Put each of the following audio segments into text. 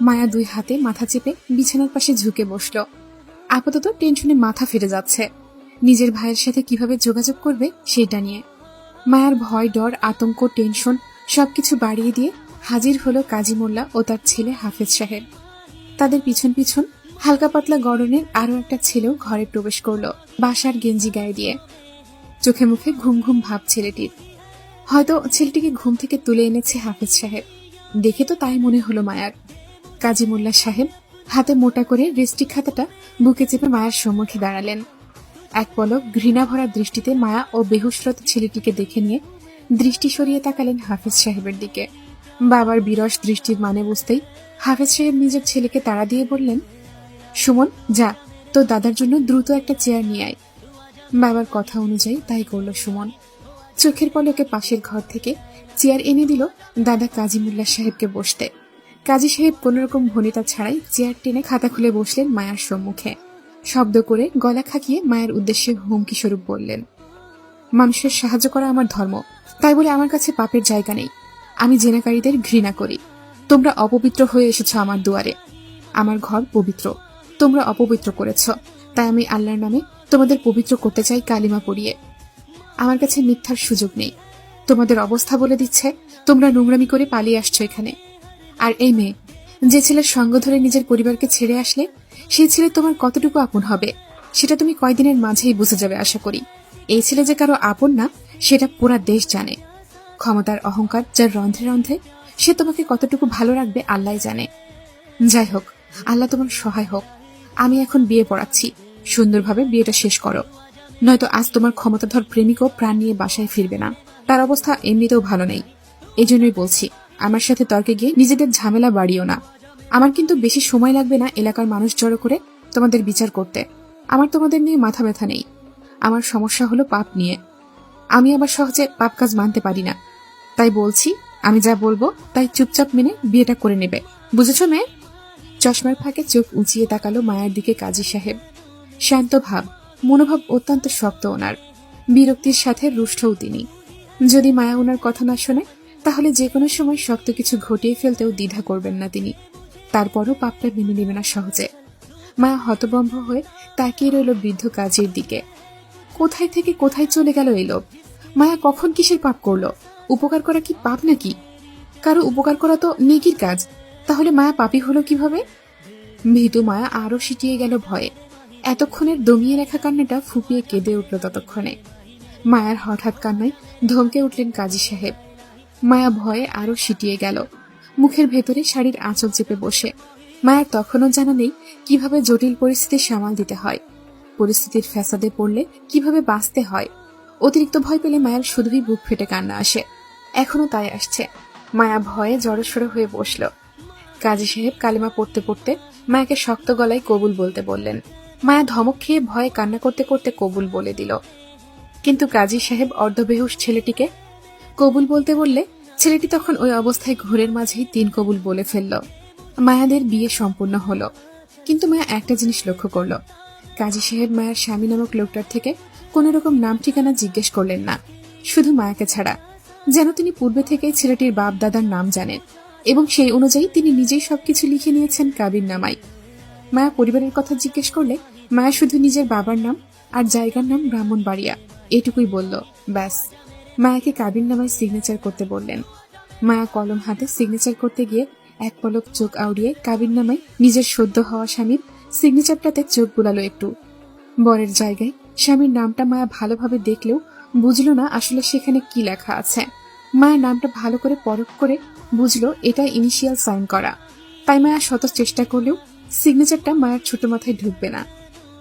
মায়া দুই হাতে মাথা চেপে বিছানার পাশে ঝুঁকে বসল। আপাতত টেনশনে মাথা ফেটে যাচ্ছে, নিজের ভাইয়ের সাথে কিভাবে যোগাযোগ করবে সেটা নিয়ে। মায়ার ভয়, ডর, আতঙ্ক, টেনশন সবকিছু বাড়িয়ে দিয়ে হাজির হলো কাজী মোল্লা ও তার ছেলে হাফেজ সাহেব। তাদের পিছন পিছন হালকা পাতলা গড়নের আরো একটা ছেলেও ঘরে প্রবেশ করলো, বাসার গেঞ্জি গায়ে দিয়ে। চোখে মুখে ঘুম ঘুম ভাব ছেলেটির। হয়তো ছেলেটিকে ঘুম থেকে তুলে এনেছে হাফেজ সাহেব, দেখে তো তাই মনে হলো মায়ার। কাজী মোল্লা সাহেব হাতে মোটা করে রেস্ট্রি খাতাটা বুকে চেপে মায়ের সম্মুখে দাঁড়ালেন। এক পলক ঘৃণা ভরা দৃষ্টিতে মায়া ও বেহুশরত ছেলেটিকে দেখে নিয়ে দৃষ্টি সরিয়ে তাকালেন হাফেজ সাহেবের দিকে। বাবার বিরস দৃষ্টির মানে বুঝতেই হাফেজ সাহেব নিজের ছেলেকে তাড়া দিয়ে বললেন, সুমন, যা, তোর দাদার জন্য দ্রুত একটা চেয়ার নিয়ে আয়। বাবার কথা অনুযায়ী তাই করল সুমন। চোখের পলকে পাশের ঘর থেকে চেয়ার এনে দিল দাদা কাজী মোল্লা সাহেবকে বসতে। কাজী সাহেব কোনরকম ভনিতা ছাড়াই চেয়ার টেনে খাতা খুলে বসলেন মায়ার সম্মুখে। শব্দ করে গলা খাকিয়ে মায়ের উদ্দেশ্যে হুমকি স্বরূপ বললেন, মানুষের সাহায্য করা আমার ধর্ম, তাই বলে আমার কাছে পাপের জায়গা নেই। আমি জেনাকারীদের ঘৃণা করি। তোমরা অপবিত্র হয়ে এসেছ আমার দুয়ারে। আমার ঘর পবিত্র, তোমরা অপবিত্র করেছ, তাই আমি আল্লাহর নামে তোমাদের পবিত্র করতে চাই কালিমা পড়িয়ে। আমার কাছে মিথ্যার সুযোগ নেই। তোমাদের অবস্থা বলে দিচ্ছে তোমরা নোংরামি করে পালিয়ে আসছো এখানে। আর এই মেয়ে, যে ছেলের সঙ্গ ধরে নিজের পরিবারকে ছেড়ে আসলে, সেই ছেলে তোমার কতটুকু আপন হবে সেটা তুমি কয়দিনের মাঝেই বুঝে যাবে আশা করি। এই ছেলে যে কারো আপন না সেটা পুরা দেশ জানে। ক্ষমতার অহংকার যার রন্ধ্রে রন্ধ্রে, সে তোমাকে কতটুকু ভালো রাখবে আল্লাহ জানে। যাই হোক, আল্লাহ তোমার সহায় হোক। আমি এখন বিয়ে পড়াচ্ছি, সুন্দরভাবে বিয়েটা শেষ করো, নয়তো আজ তোমার ক্ষমতাধর প্রেমিকও প্রাণ নিয়ে বাসায় ফিরবে না। তার অবস্থা এমনিতেও ভালো নেই। এই জন্যই বলছি, আমার সাথে তর্কে গিয়ে নিজেদের ঝামেলা বাড়িও না। আমার কিন্তু বেশি সময় লাগবে না এলাকার মানুষ জড়ো করে তোমাদের বিচার করতে। আমার তোমাদের নিয়ে মাথা ব্যথা নেই। আমার সমস্যা হলো পাপ নিয়ে। আমি আবার সহজে পাপ কাজ মানতে পারি না। তাই বলছি, আমি যা বলবো তাই চুপচাপ মেনে বিয়েটা করে নেবে, বুঝেছো মেয়ে? চশমার ফাঁকে চোখ উঁচিয়ে তাকালো মায়ের দিকে কাজী সাহেব। শান্ত ভাব, মনোভাব অত্যন্ত শক্ত ওনার। বিরক্তির সাথে রুষ্টও তিনি। যদি মায়া ওনার কথা না শোনে, তাহলে যে কোনো সময় শক্ত কিছু ঘটিয়ে ফেলতেও দ্বিধা করবেন না তিনি। তারপরও পাপটা মেনে নেবে না সহজে। মায়া হতবম্ব হয়ে তাকিয়ে রইল বৃদ্ধ কাজীর দিকে। কোথায় থেকে কোথায় চলে গেল এই লোক? মায়া কখন কিসের পাপ করলো? উপকার করা কি পাপ নাকি? কারো উপকার করা তো নেকির কাজ, তাহলে মায়া পাপী হলো কিভাবে? ভীতু মায়া আরো সিটিয়ে গেল ভয়ে। এতক্ষণের দমিয়ে রাখা কান্নাটা ফুপিয়ে কেঁদে উঠল ততক্ষণে। মায়ার হঠাৎ কান্নায় ধমকে উঠলেন কাজী সাহেব। মায়া ভয়ে আরো সিটিয়ে গেল, মুখের ভেতরে শাড়ির আঁচল চেপে বসে। মায়ার তখনও জানা নেই কিভাবে জটিল পরিস্থিতি সামাল দিতে হয়, পরিস্থিতির ফ্যাসাদে পড়লে কিভাবে বাঁচতে হয়। অতিরিক্ত ভয় পেলে মায়ের শুধুই বুক ফেটে কান্না আসে। এখনো তাই আসছে। মায়া ভয়ে জড়সড় হয়ে বসল। কাজী সাহেব কালিমা পড়তে পড়তে মায়াকে শক্ত গলায় কবুল বলতে বললেন। মায়া ধমক খেয়ে ভয়ে কান্না করতে করতে কবুল বলে দিল। কিন্তু কাজী সাহেব অর্ধবেহুশ ছেলেটিকে কবুল বলতে বললে ছেলেটি তখন ওই অবস্থায় ঘোরের মাঝেই 3 কবুল বলে ফেলল। মায়াদের বিয়ে সম্পূর্ণ হলো। কিন্তু মায়া একটা জিনিস লক্ষ্য করল, কাজী সাহেব মায়ের স্বামী নামক লোকটার থেকে কোন রকম নাম ঠিকানা জিজ্ঞেস করলেন না, শুধু মায়াকে ছাড়া। যেন তিনি পূর্বে থেকেই ছেলেটির বাপ দাদার নাম জানেন এবং সেই অনুযায়ী তিনি নিজেই সবকিছু লিখে নিয়েছেন কাবির নামায়। মায়া পরিবারের কথা জিজ্ঞেস করলে মায়া শুধু নিজের বাবার নাম আর জায়গার নাম ব্রাহ্মণবাড়িয়া এটুকুই বলল, ব্যাস। মায়াকে কাবির নামায় সিগনেচার করতে বললেন। মায়া কলম হাতে সিগনেচার করতে গিয়ে এক পলক চোখ আউড়িয়ে কাবির নামায় নিজের সদ্য হওয়া স্বামীর সিগনেচারটাতে চোখ বুলালো একটু। বরের জায়গায় স্বামীর নামটা মায়া ভালোভাবে দেখলেও বুঝলো না আসলে সেখানে কি লেখা আছে। মায়া নামটা ভালো করে পরখ করে বুঝলো এটা ইনিশিয়াল সাইন করা। তাই মায়া শত চেষ্টা করলেও সিগনেচারটা মায়ার ছোট মাথায় ঢুকবে না।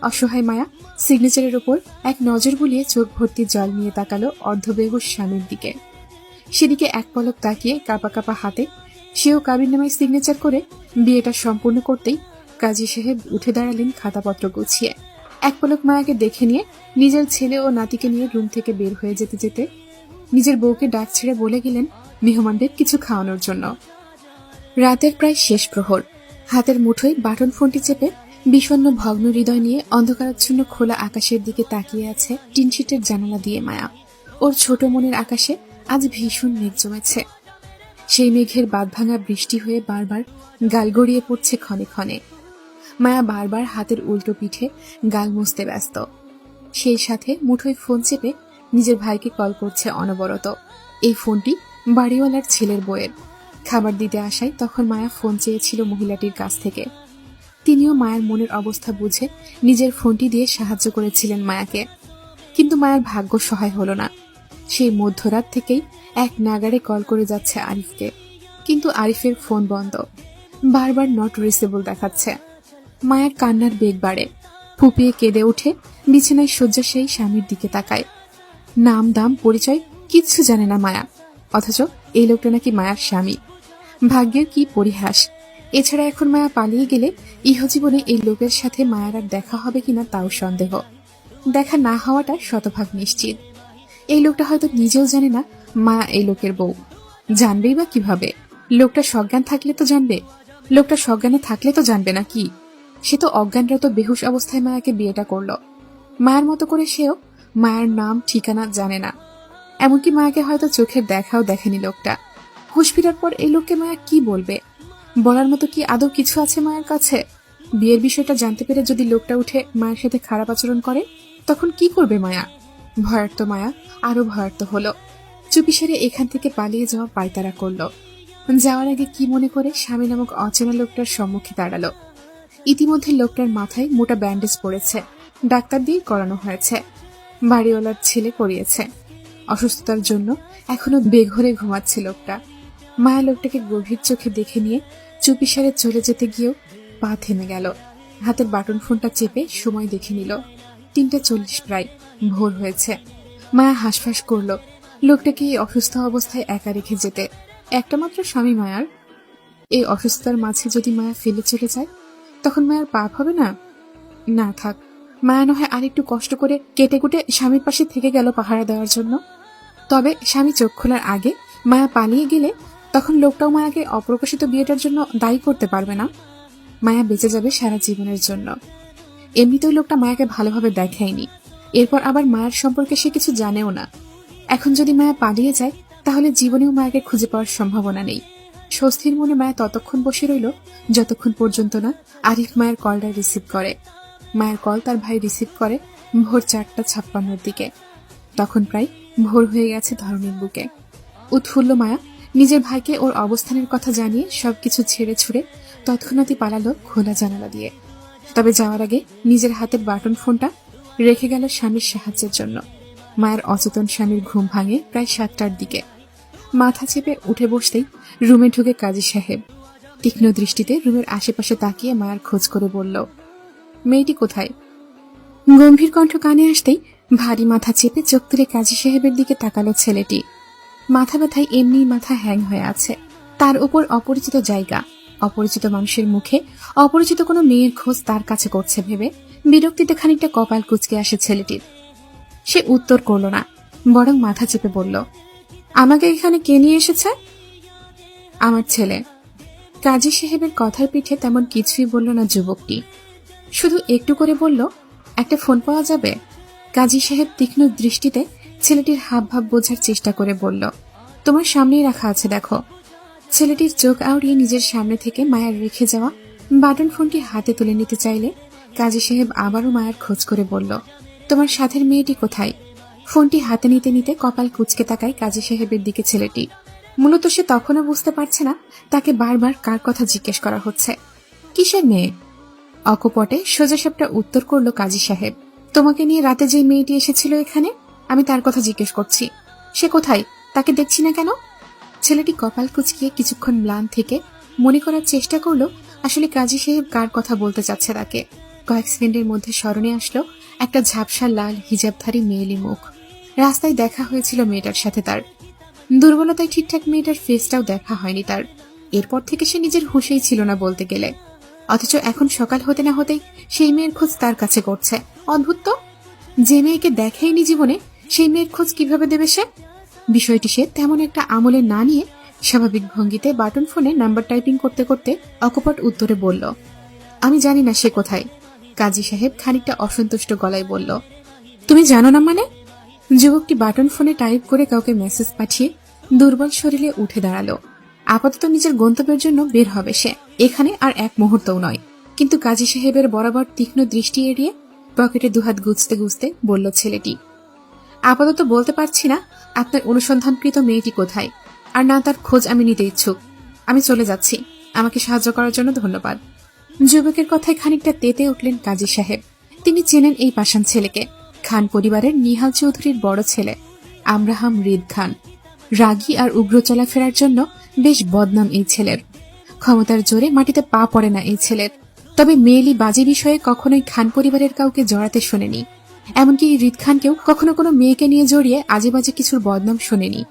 অসহায় মায়া সিগনেচারের ওপর এক নজর বুলিয়ে চোখ ভর্তি জল নিয়ে তাকালো অর্ধবেহুশ স্বামীর দিকে। সেদিকে এক পলক তাকিয়ে কাঁপা কাঁপা হাতে সেও কাবিননামায় সিগনেচার করে বিয়েটা সম্পূর্ণ করতেই কাজী সাহেব উঠে দাঁড়ালেন খাতাপত্র গুছিয়ে। এক পলক মায়াকে দেখে নিয়ে নিজের ছেলে ও নাতিকে নিয়ে রুম থেকে বের হয়ে যেতে যেতে নিজের বউকে ডাক ছেড়ে বলে গেলেন মেহমানদের কিছু খাওয়ানোর জন্য। রাতের প্রায় শেষ প্রহর। হাতের মুঠোয় বাটন ফোনটি চেপে বিষণ্ণ ভগ্ন হৃদয় নিয়ে অন্ধকারাচ্ছন্ন খোলা আকাশের দিকে তাকিয়ে আছে টিনশিটের জানালা দিয়ে মায়া। ওর ছোট মনের আকাশে আজ ভীষণ মেঘ জমেছে। সেই মেঘের বাঁধভাঙা বৃষ্টি হয়ে বারবার গাল গড়িয়ে পড়ছে ক্ষণে ক্ষণে। মায়া বারবার হাতের উল্টো পিঠে গাল মুছতে ব্যস্ত। সেই সাথে মুঠোয় ফোন চেপে নিজের ভাইকে কল করছে অনবরত। এই ফোনটি বাড়িওয়ালার ছেলের বউয়ের। খাবার দিতে আসায় তখন মায়া ফোন চেয়েছিল মহিলাটির কাছ থেকে। তিনিও মায়ের মনের অবস্থা বুঝে নিজের ফোনটি দিয়ে সাহায্য করেছিলেন মায়াকে। কিন্তু মায়ের ভাগ্য সহায় হলো না। সেই মধ্যরাত থেকেই এক নাগাড়ে কল করে যাচ্ছে আরিফকে, কিন্তু আরিফের ফোন বন্ধ, বারবার নট রিচেবল দেখাচ্ছে। মায়ার কান্নার বেগ বাড়ে, ফুপিয়ে কেঁদে উঠে বিছানায় শয্যাশায়ী স্বামীর দিকে তাকায়। নাম দাম পরিচয় কিচ্ছু জানে না মায়া, অথচ এই লোকটা নাকি মায়ার স্বামী। ভাগ্যের কি পরিহাস! এছাড়া এখন মায়া পালিয়ে গেলে ইহজীবনে এই লোকের সাথে মায়ার আর দেখা হবে কিনা তাও সন্দেহ। দেখা না হওয়াটা শতভাগ নিশ্চিত। এই লোকটা হয়তো নিজেও জানে না মায়া এই লোকের বউ। জানবেই বা কিভাবে? লোকটা সজ্ঞান থাকলে তো জানবে। লোকটা সজ্ঞানে থাকলে তো জানবে না কি? সে তো অজ্ঞানরত বেহুশ অবস্থায় মায়াকে বিয়েটা করলো। মায়ের মতো করে সেও মায়ের নাম ঠিকানা জানে না। এমনকি মায়াকে হয়তো চোখের দেখাও দেখেনি লোকটা। হুঁশ ফিরার পর এই লোককে মায়া কি বলবে? বলার মতো কি আদৌ কিছু আছে মায়ের কাছে? বিয়ের বিষয়টা জানতে পেরে যদি লোকটা উঠে মায়ের সাথে খারাপ আচরণ করে, তখন কি করবে মায়া? ভয়ার্ত মায়া আরো ভয়ার্ত হলো। চুপি সেরে এখান থেকে পালিয়ে যাওয়া পায়তারা করলো। যাওয়ার আগে কি মনে করে স্বামী নামক অচেনা লোকটার সম্মুখে দাঁড়ালো। ইতিমধ্যে লোকটার মাথায় মোটা ব্যান্ডেজ পড়েছে, ডাক্তার দিয়ে করানো হয়েছে। বাড়িওয়ালার ছেলে করিয়েছে। অসুস্থতার জন্য এখনো বেঘরে ঘুমাচ্ছে লোকটা। মায়া লোকটাকে গভীর চোখে দেখে নিয়ে চুপিসারে চলে যেতে গিয়েও পা থেমে গেল। হাতের বাটন ফোনটা চেপে সময় দেখে নিল। 3:40 প্রায়, ভোর হয়েছে। মায়া হাঁসফাঁস করলো লোকটাকে এই অসুস্থ অবস্থায় একা রেখে যেতে। একটা মাত্র স্বামী মায়ার। এই অসুস্থতার মাঝে যদি মায়া ফেলে চলে যায়, তখন মায়ার পাপ হবে না? না থাক, মায়া নয় আরেকটু কষ্ট করে কেটে কুটে স্বামীর পাশে থেকে গেল পাহারা দেওয়ার জন্য। তবে স্বামী চোখ খোলার আগে মায়া পালিয়ে গেলে তখন লোকটাও মায়াকে অপ্রকাশিত বিয়েটার জন্য দায়ী করতে পারবে না। মায়া বেঁচে যাবে সারা জীবনের জন্য। এমনিতেই লোকটা মায়াকে ভালোভাবে দেখায়নি। এরপর আবার মায়ের সম্পর্কে সে কিছু জানেও না। এখন যদি মায়া পালিয়ে যায়, তাহলে জীবনেও মায়াকে খুঁজে পাওয়ার সম্ভাবনা নেই। স্বস্তির মনে মায়া ততক্ষণ বসে রইল যতক্ষণ পর্যন্ত না আরিফ মায়ের কলটা রিসিভ করে। মায়ের কল তার ভাই রিসিভ করে ভোর 4:56 দিকে। তখন প্রায় ভোর হয়ে গেছে ধরনীর বুকে। উৎফুল্ল মায়া নিজের ভাইকে ওর অবস্থানের কথা জানিয়ে সবকিছু ছেড়ে ছুড়ে তৎক্ষণাৎই পালালো খোলা জানালা দিয়ে। তবে যাওয়ার আগে নিজের হাতের বাটন ফোনটা রেখে গেল স্বামীর সাহায্যের জন্য। মায়ের অচেতন স্বামীর ঘুম ভাঙে প্রায় 7টার দিকে। মাথা চেপে উঠে বসতেই রুমে ঢুকে কাজী সাহেব। তীক্ষ্ণ দৃষ্টিতে রুমের আশেপাশে তাকিয়ে মায়ের খোঁজ করে বলল, মেয়েটি কোথায়? গম্ভীর কণ্ঠ কানে আসতেই ভারী মাথা চেপে চোখ তুলে কাজী সাহেবের দিকে তাকালো ছেলেটি। মাথা ব্যথায় এমনি মাথা হ্যাং হয়ে আছে। তার উপর অপরিচিত জায়গা, অপরিচিত মানুষের মুখে অপরিচিত কোনো মেয়ের খোঁজ তার কাছে করছে ভেবে বিরক্তিতে খানিকটা কপাল কুঁচকে আসে ছেলেটির। সে উত্তর করল না, বরং মাথা চেপে বলল, আমাকে এখানে কে নিয়ে এসেছে? আমার ছেলে। কাজী সাহেবের কথার পিঠে তেমন কিছুই বলল না যুবকটি, শুধু একটু করে বলল, একটা ফোন পাওয়া যাবে? কাজী সাহেব তীক্ষ্ণ দৃষ্টিতে ছেলেটির হাবভাব বোঝার চেষ্টা করে বলল, তোমার সামনেই রাখা আছে দেখো। ছেলেটির চোখ আউড়িয়ে নিজের সামনে থেকে মায়ের রেখে যাওয়া বাটন ফোনটি হাতে তুলে নিতে চাইলে কাজী সাহেব আবারও মায়ের খোঁজ করে বলল, তোমার সাথের মেয়েটি কোথায়? ফোনটি হাতে নিতে নিতে কপাল কুঁচকে তাকায় কাজী সাহেবের দিকে ছেলেটি। মূলত সে তখনও বুঝতে পারছে না তাকে বারবার কার কথা জিজ্ঞেস করা হচ্ছে। কিসের মেয়ে? অকপটে সোজাসাপটা উত্তর করল কাজী সাহেব, তোমাকে নিয়ে রাতে যে মেয়েটি এসেছিল এখানে, আমি তার কথা জিজ্ঞেস করছি। সে কোথায়? তাকে দেখছি না কেন? ছেলেটি কপাল কুঁচকিয়ে কিছুক্ষণ ম্লান থেকে মনে করার চেষ্টা করলো আসলে কাজী সাহেব কার কথা বলতে চাচ্ছে তাকে। কয়েক সেকেন্ডের মধ্যে স্মরণে আসলো একটা ঝাপসা লাল হিজাবধারী মেয়েলি মুখ। রাস্তায় দেখা হয়েছিল মেয়েটার সাথে তার। দুর্বলতায় ঠিকঠাক মেয়েটার ফেসটাও দেখা হয়নি তার। এরপর থেকে সে নিজের হুঁশেই ছিল না বলতে গেলে। অথচ এখন সকাল হতে না হতেই সেই মেয়ের খোঁজ তার কাছে করছে। অদ্ভুত তো, যে মেয়েকে দেখেইনি জীবনে সেই মেয়ের খোঁজ কিভাবে দেবে সে? বিষয়টি সে তেমন একটা আমলে না নিয়ে স্বাভাবিক ভঙ্গিতে বাটন ফোনে নাম্বার টাইপিং করতে করতে অকপট উত্তরে বলল, আমি জানি না সে কোথায়। কাজী সাহেব খানিকটা অসন্তুষ্ট গলায় বলল, তুমি জানো না মানে? যুবকটি বাটন ফোনে টাইপ করে কাউকে মেসেজ পাঠিয়ে দুর্বল শরীরে উঠে দাঁড়ালো। আপাতত নিজের গন্তব্যের জন্য বের হবে সে, এখানে আর এক মুহূর্তও নয়। কিন্তু কাজী সাহেবের বরাবর তীক্ষ্ণ দৃষ্টি এড়িয়ে পকেটে দুহাত গুজতে গুজতে বলল ছেলেটি, আপাতত বলতে পারছি না আপনার অনুসন্ধানকৃত মেয়েটি কোথায়, আর না তার খোঁজ আমি নিতে ইচ্ছুক। আমি চলে যাচ্ছি, আমাকে সাহায্য করার জন্য ধন্যবাদ। যুবকের কথায় খানিকটা তেতে উঠলেন কাজী সাহেব। তিনি চেনেন এই পাষাণ ছেলেকে, খান পরিবারের নিহাল চৌধুরীর বড় ছেলে আমরাহাম রিদ খান। রাগী আর উগ্র চলাফেরার জন্য বেশ বদনাম এই ছেলের। ক্ষমতার জোরে মাটিতে পা পড়ে না এই ছেলের। তবে মেয়েলি বাজে বিষয়ে কখনোই খান পরিবারের কাউকে জড়াতে শোনেনি। এমনকি রিদ খানকেও কখনো কোনো মেয়েকে নিয়ে জড়িয়ে আজে বাজে কিছুর বদনাম শোনেনি।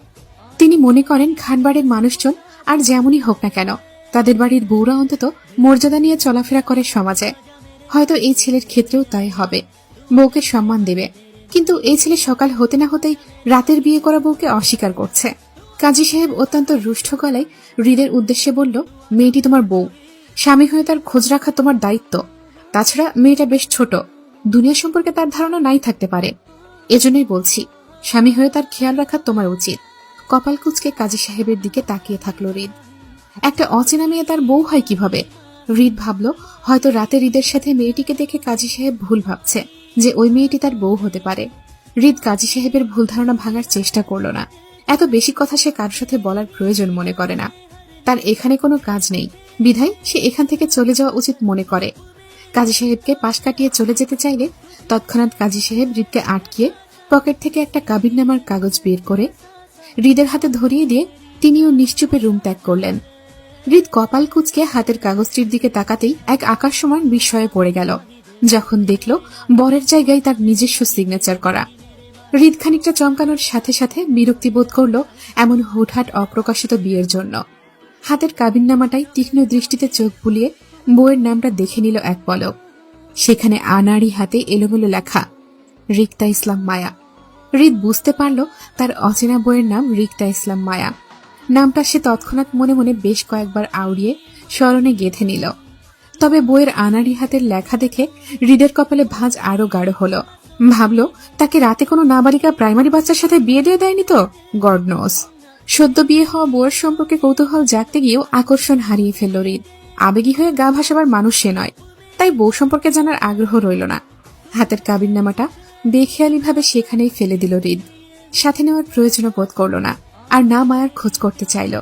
তিনি মনে করেন খানবাড়ির মানুষজন আর যেমনই হোক না কেন, তাদের বাড়ির বউরা অন্তত মর্যাদা নিয়ে চলাফেরা করে সমাজে। হয়তো এই ছেলের ক্ষেত্রেও তাই হবে, বউকে সম্মান দেবে। কিন্তু এই ছেলে সকাল হতে না হতেই রাতের বিয়ে করা বউকে অস্বীকার করছে। কাজী সাহেব অত্যন্ত রুষ্ট গলায় হৃদের উদ্দেশ্যে বলল, মেয়েটি তোমার বউ, স্বামী হয়ে তার খোঁজ রাখা তোমার দায়িত্ব। তাছাড়া মেয়েটা বেশ ছোট, দুনিয়া সম্পর্কে তার ধারণা নাই থাকতে পারে। এজন্যই বলছি, স্বামী হয়ে তার খেয়াল রাখা তোমার উচিত। কপাল কুঁচকে কাজী সাহেবের দিকে তাকিয়ে থাকলো হৃদ। একটা অচেনা মেয়ে তার বউ হয় কিভাবে? হৃদ ভাবল, হয়তো রাতে হৃদের সাথে মেয়েটিকে দেখে কাজী সাহেব ভুল ভাবছে যে ওই মেয়েটি তার বউ হতে পারে। হৃদ কাজী সাহেবের ভুল ধারণা ভাঙার চেষ্টা করল না। এত বেশি কথা সে কারোর সাথে বলার প্রয়োজন মনে করে না। তার এখানে কোনো কাজ নেই, বিধায় সে এখান থেকে চলে যাওয়া উচিত মনে করে। কাজী সাহেবকে পাশ কাটিয়ে চলে যেতে চাইলে তৎক্ষণাৎ কাজী সাহেব হৃদকে আটকিয়ে পকেট থেকে একটা কাবিননামার কাগজ বের করে হৃদের হাতে ধরিয়ে দিয়ে তিনিও নিশ্চুপে রুম ত্যাগ করলেন। হৃদ কপাল কুঁচকে হাতের কাগজটির দিকে তাকাতেই এক আকাশ সমান বিস্ময়ে পড়ে গেল যখন দেখল বরের জায়গায় তার নিজস্ব সিগনেচার করা। হৃদ খানিকটা চমকানোর সাথে সাথে বিরক্তি বোধ করল এমন হুটহাট অপ্রকাশিত বিয়ের জন্য। হাতের কাবিননামাটাই তীক্ষ্ণ দৃষ্টিতে চোখ বুলিয়ে বউয়ের নামটা দেখে নিল এক পলক। সেখানে আনাড়ি হাতে এলোমেলো লেখা, রিক্তা ইসলাম মায়া। হৃদ বুঝতে পারল তার অচেনা বউয়ের নাম রিক্তা ইসলাম মায়া। নামটা সে তৎক্ষণাৎ মনে মনে বেশ কয়েকবার আউড়িয়ে স্মরণে গেঁথে নিল। তবে বইয়ের আনাড়ি হাতের লেখা দেখে হৃদের কপালে ভাঁজ আরো গাঢ় হল। ভাবল, তাকে রাতে কোনো নাবালিকা প্রাইমারি বাচ্চার সাথে বিয়ে দিয়ে দেয়নি তো? God knows. সদ্য বিয়ে হওয়া বউয়ের সম্পর্কে কৌতূহল জাগতে গিয়েও আকর্ষণ হারিয়ে ফেলল হৃদ। আবেগী হয়ে গা ভাসাবার মানুষ সে নয়, তাই বউ সম্পর্কে জানার আগ্রহ রইল না। হাতের কাবিননামাটা বেখেয়ালিভাবে সেখানেই ফেলে দিল হৃদ। সাথে নেওয়ার প্রয়োজনও বোধ করল না, আর না মায়ার খোঁজ করতে চাইল।